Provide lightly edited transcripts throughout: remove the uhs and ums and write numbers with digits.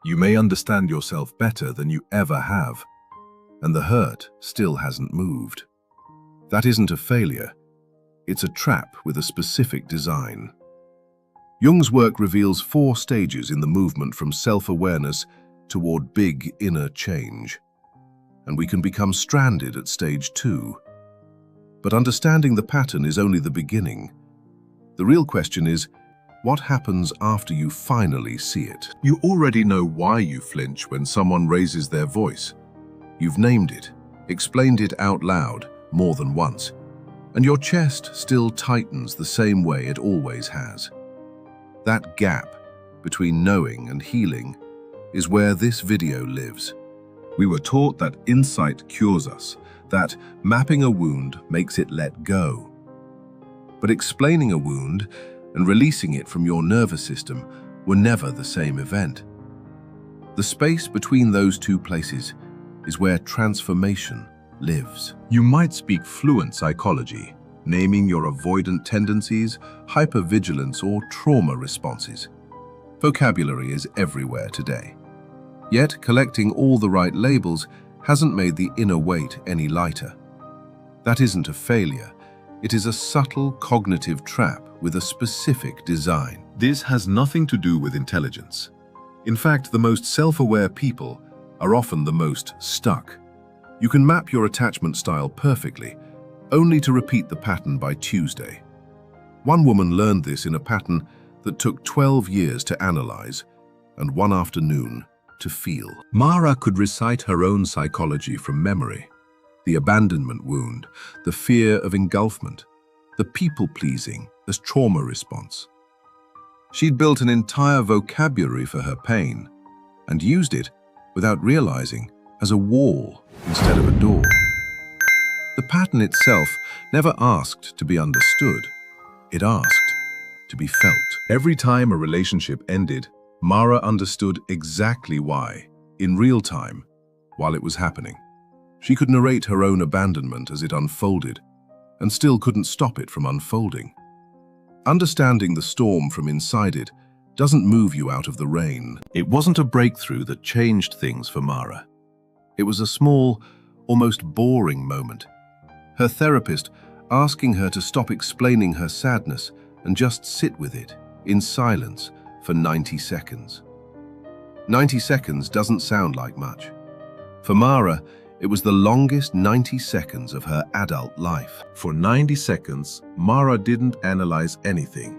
You may understand yourself better than you ever have, and the hurt still hasn't moved. That isn't a failure. It's a trap with a specific design. Jung's work reveals 4 stages in the movement from self-awareness toward big inner change. And we can become stranded at stage 2. But understanding the pattern is only the beginning. The real question is, what happens after you finally see it? You already know why you flinch when someone raises their voice. You've named it, explained it out loud more than once, and your chest still tightens the same way it always has. That gap between knowing and healing is where this video lives. We were taught that insight cures us, that mapping a wound makes it let go. But explaining a wound and releasing it from your nervous system were never the same event. The space between those 2 places is where transformation lives. You might speak fluent psychology, naming your avoidant tendencies, hypervigilance, or trauma responses. Vocabulary is everywhere today. Yet, collecting all the right labels hasn't made the inner weight any lighter. That isn't a failure. It is a subtle cognitive trap with a specific design. This has nothing to do with intelligence. In fact, the most self-aware people are often the most stuck. You can map your attachment style perfectly, only to repeat the pattern by Tuesday. One woman learned this in a pattern that took 12 years to analyze and 1 afternoon to feel. Mara could recite her own psychology from memory. The abandonment wound, the fear of engulfment, the people-pleasing as trauma response. She'd built an entire vocabulary for her pain and used it, without realizing, as a wall instead of a door. The pattern itself never asked to be understood. It asked to be felt. Every time a relationship ended, Mara understood exactly why, in real time, while it was happening. She could narrate her own abandonment as it unfolded, and still couldn't stop it from unfolding. Understanding the storm from inside it doesn't move you out of the rain. It wasn't a breakthrough that changed things for Mara. It was a small, almost boring moment. Her therapist asking her to stop explaining her sadness and just sit with it, in silence, for 90 seconds. 90 seconds doesn't sound like much. For Mara, it was the longest 90 seconds of her adult life. For 90 seconds, Mara didn't analyze anything.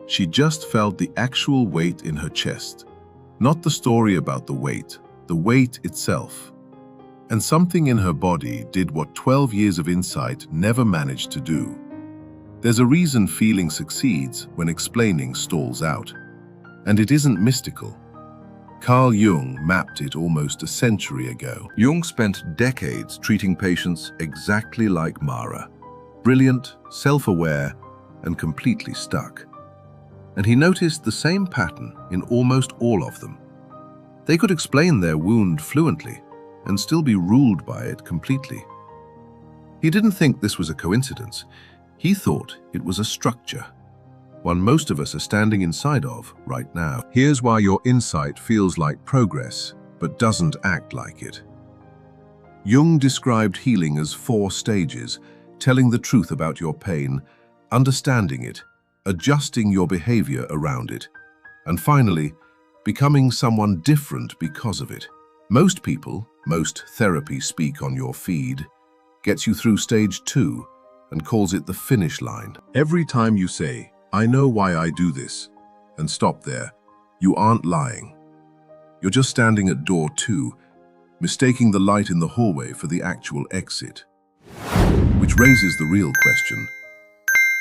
She just felt the actual weight in her chest. Not the story about the weight itself. And something in her body did what 12 years of insight never managed to do. There's a reason feeling succeeds when explaining stalls out. And it isn't mystical. Carl Jung mapped it almost a century ago. Jung spent decades treating patients exactly like Mara. Brilliant, self-aware, and completely stuck. And he noticed the same pattern in almost all of them. They could explain their wound fluently and still be ruled by it completely. He didn't think this was a coincidence. He thought it was a structure, one most of us are standing inside of right now. Here's why your insight feels like progress, but doesn't act like it. Jung described healing as 4 stages: telling the truth about your pain, understanding it, adjusting your behavior around it, and finally, becoming someone different because of it. Most people, most therapy speak on your feed, gets you through stage 2 and calls it the finish line. Every time you say, "I know why I do this," and stop there, you aren't lying. You're just standing at door 2, mistaking the light in the hallway for the actual exit. Which raises the real question: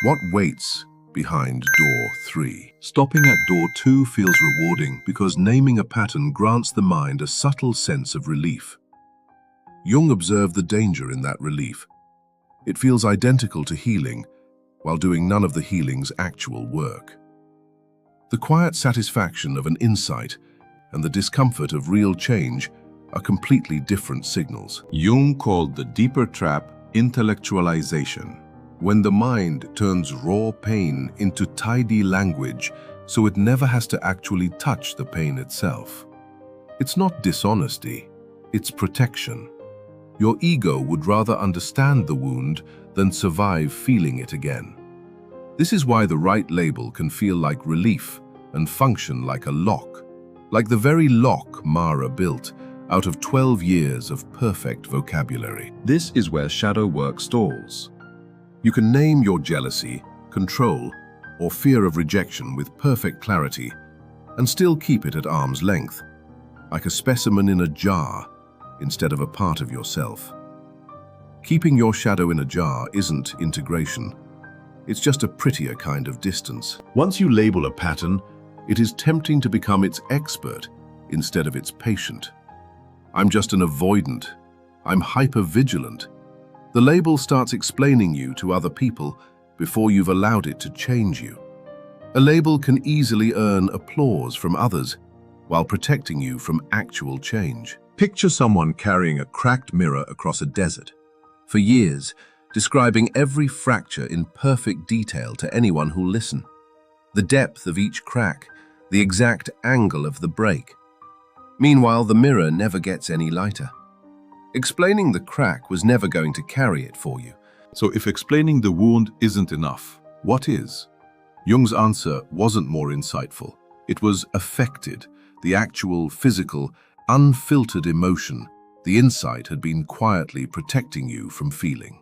what waits behind door 3? Stopping at door 2 feels rewarding because naming a pattern grants the mind a subtle sense of relief. Jung observed the danger in that relief. It feels identical to healing, while doing none of the healing's actual work. The quiet satisfaction of an insight and the discomfort of real change are completely different signals. Jung called the deeper trap intellectualization, when the mind turns raw pain into tidy language so it never has to actually touch the pain itself. It's not dishonesty, it's protection. Your ego would rather understand the wound than survive feeling it again. This is why the right label can feel like relief and function like a lock, like the very lock Mara built out of 12 years of perfect vocabulary. This is where shadow work stalls. You can name your jealousy, control, or fear of rejection with perfect clarity and still keep it at arm's length, like a specimen in a jar instead of a part of yourself. Keeping your shadow in a jar isn't integration. It's just a prettier kind of distance. Once you label a pattern, it is tempting to become its expert instead of its patient. I'm just an avoidant. I'm hyper-vigilant. The label starts explaining you to other people before you've allowed it to change you. A label can easily earn applause from others while protecting you from actual change. Picture someone carrying a cracked mirror across a desert. For years, describing every fracture in perfect detail to anyone who'll listen. The depth of each crack, the exact angle of the break. Meanwhile, the mirror never gets any lighter. Explaining the crack was never going to carry it for you. So if explaining the wound isn't enough, what is? Jung's answer wasn't more insightful. It was affected, the actual, physical, unfiltered emotion the insight had been quietly protecting you from feeling.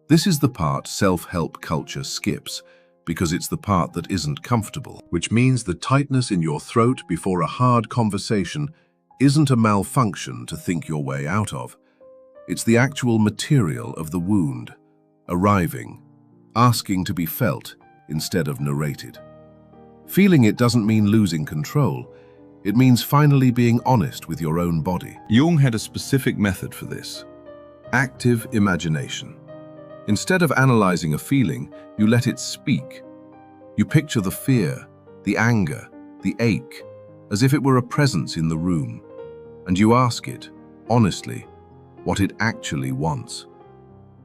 This is the part self-help culture skips, because it's the part that isn't comfortable, which means the tightness in your throat before a hard conversation isn't a malfunction to think your way out of. It's the actual material of the wound, arriving, asking to be felt instead of narrated. Feeling it doesn't mean losing control. It means finally being honest with your own body. Jung had a specific method for this. Active imagination. Instead of analyzing a feeling, you let it speak. You picture the fear, the anger, the ache, as if it were a presence in the room. And you ask it, honestly, what it actually wants.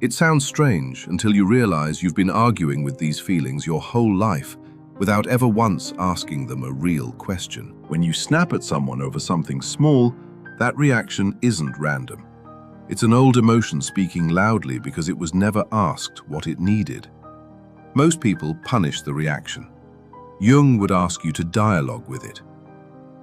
It sounds strange until you realize you've been arguing with these feelings your whole life without ever once asking them a real question. When you snap at someone over something small, that reaction isn't random. It's an old emotion speaking loudly because it was never asked what it needed. Most people punish the reaction. Jung would ask you to dialogue with it.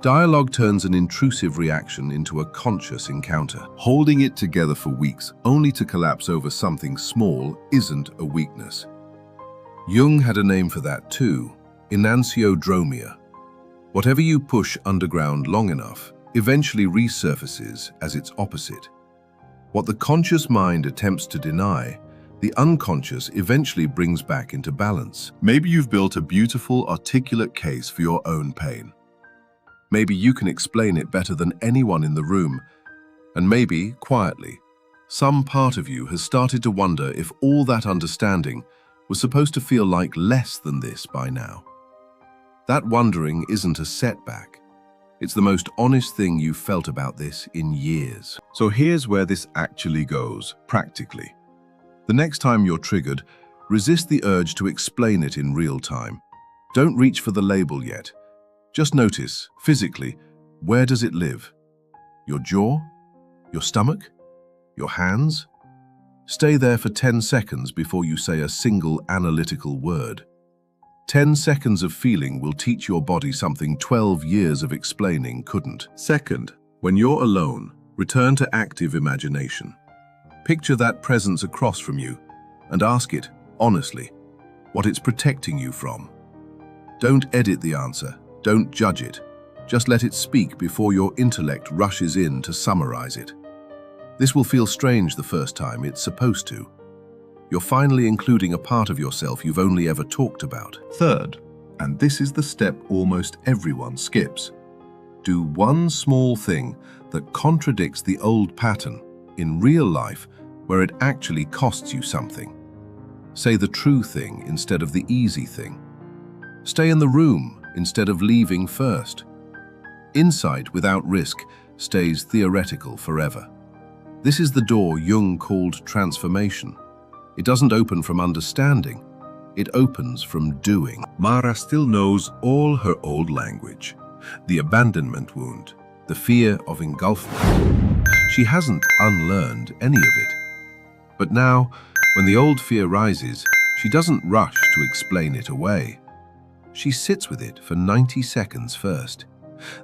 Dialogue turns an intrusive reaction into a conscious encounter. Holding it together for weeks only to collapse over something small isn't a weakness. Jung had a name for that too, Enantiodromia. Whatever you push underground long enough eventually resurfaces as its opposite. What the conscious mind attempts to deny, the unconscious eventually brings back into balance. Maybe you've built a beautiful, articulate case for your own pain. Maybe you can explain it better than anyone in the room, and maybe, quietly, some part of you has started to wonder if all that understanding was supposed to feel like less than this by now. That wondering isn't a setback. It's the most honest thing you've felt about this in years. So here's where this actually goes, practically. The next time you're triggered, resist the urge to explain it in real time. Don't reach for the label yet. Just notice, physically, where does it live? Your jaw? Your stomach? Your hands? Stay there for 10 seconds before you say a single analytical word. 10 seconds of feeling will teach your body something 12 years of explaining couldn't. Second, when you're alone, return to active imagination. Picture that presence across from you and ask it, honestly, what it's protecting you from. Don't edit the answer. Don't judge it. Just let it speak before your intellect rushes in to summarize it. This will feel strange the first time, it's supposed to. You're finally including a part of yourself you've only ever talked about. Third, and this is the step almost everyone skips, do one small thing that contradicts the old pattern in real life where it actually costs you something. Say the true thing instead of the easy thing. Stay in the room instead of leaving first. Insight without risk stays theoretical forever. This is the door Jung called transformation. It doesn't open from understanding, it opens from doing. Mara still knows all her old language. The abandonment wound, the fear of engulfment. She hasn't unlearned any of it. But now, when the old fear rises, she doesn't rush to explain it away. She sits with it for 90 seconds first.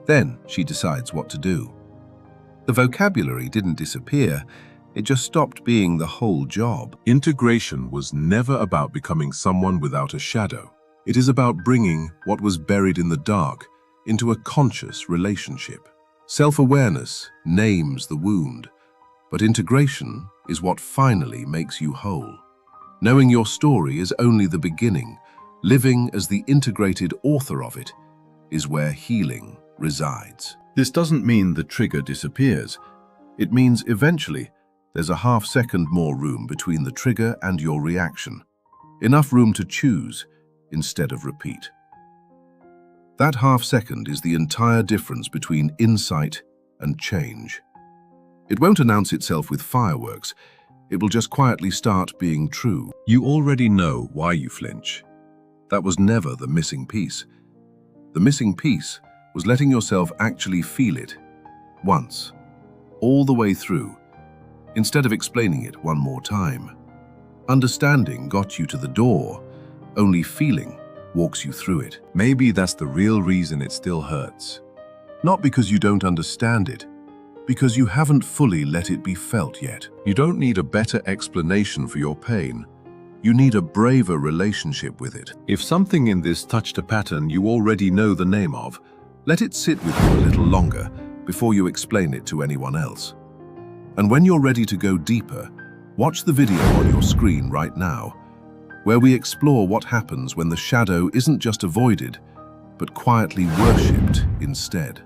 Then she decides what to do. The vocabulary didn't disappear, it just stopped being the whole job. Integration was never about becoming someone without a shadow. It is about bringing what was buried in the dark into a conscious relationship. Self-awareness names the wound, but integration is what finally makes you whole. Knowing your story is only the beginning. Living as the integrated author of it is where healing resides. This doesn't mean the trigger disappears. It means eventually there's a half-second more room between the trigger and your reaction. Enough room to choose instead of repeat. That half-second is the entire difference between insight and change. It won't announce itself with fireworks. It will just quietly start being true. You already know why you flinch. That was never the missing piece. The missing piece was letting yourself actually feel it once, all the way through, instead of explaining it one more time. Understanding got you to the door, only feeling walks you through it. Maybe that's the real reason it still hurts. Not because you don't understand it, because you haven't fully let it be felt yet. You don't need a better explanation for your pain. You need a braver relationship with it. If something in this touched a pattern you already know the name of, let it sit with you a little longer before you explain it to anyone else. And when you're ready to go deeper, watch the video on your screen right now, where we explore what happens when the shadow isn't just avoided, but quietly worshipped instead.